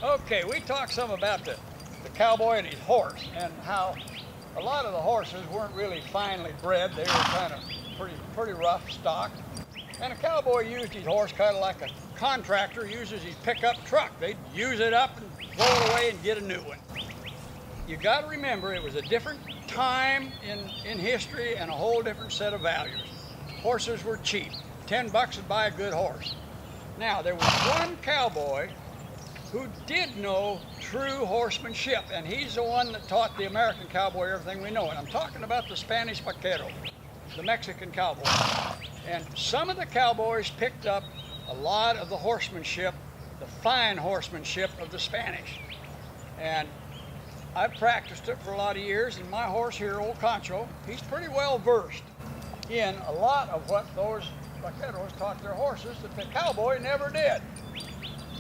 Okay, we talked some about the cowboy and his horse and how a lot of the horses weren't really finely bred. They were kind of pretty rough stock. And a cowboy used his horse kind of like a contractor uses his pickup truck. They'd use it up and throw it away and get a new one. You got to remember it was a different time in history and a whole different set of values. Horses were cheap. $10 would buy a good horse. Now, there was one cowboy who did know true horsemanship, and he's the one that taught the American cowboy everything we know. And I'm talking about the Spanish Vaquero, the Mexican cowboy. And some of the cowboys picked up a lot of the horsemanship, the fine horsemanship of the Spanish. And I've practiced it for a lot of years, and my horse here, old Concho, he's pretty well versed in a lot of what those vaqueros taught their horses that the cowboy never did.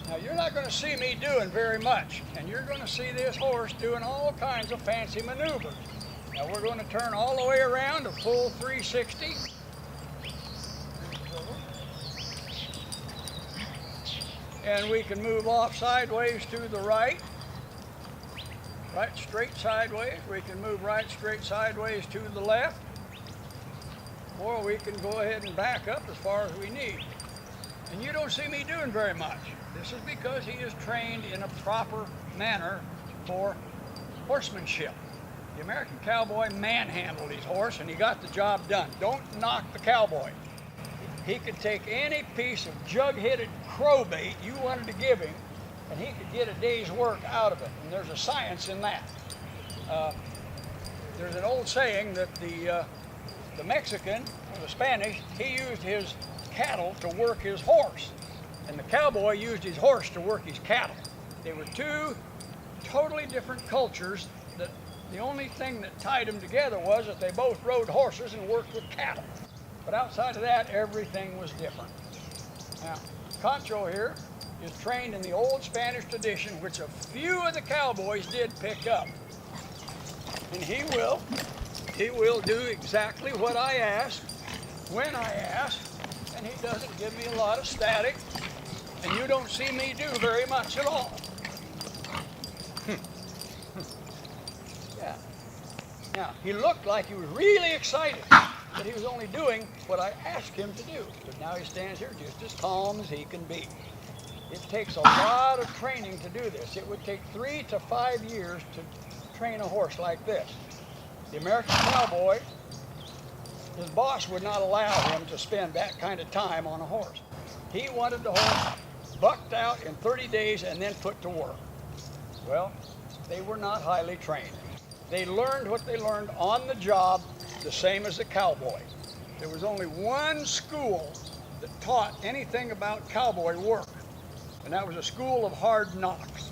Now, you're not going to see me doing very much, and you're going to see this horse doing all kinds of fancy maneuvers. Now, we're going to turn all the way around a full 360. And we can move off sideways to the right straight sideways. We can move right straight sideways to the left, or we can go ahead and back up as far as we need. And you don't see me doing very much. This is because he is trained in a proper manner for horsemanship. The American cowboy manhandled his horse and he got the job done. Don't knock the cowboy. He could take any piece of jug-headed crowbait you wanted to give him and he could get a day's work out of it. And there's a science in that. There's an old saying that the Mexican, or the Spanish, he used his cattle to work his horse. And the cowboy used his horse to work his cattle. They were two totally different cultures that the only thing that tied them together was that they both rode horses and worked with cattle. But outside of that, everything was different. Now, Concho here is trained in the old Spanish tradition, which a few of the cowboys did pick up. And he will do exactly what I ask, when I ask, and he doesn't give me a lot of static, and you don't see me do very much at all. Yeah. Now, he looked like he was really excited that he was only doing what I asked him to do, but now he stands here just as calm as he can be. It takes a lot of training to do this. It would take 3 to 5 years to train a horse like this. The American cowboy, his boss would not allow him to spend that kind of time on a horse. He wanted the horse bucked out in 30 days and then put to work. Well, they were not highly trained. They learned what they learned on the job, the same as the cowboy. There was only one school that taught anything about cowboy work, and that was a school of hard knocks.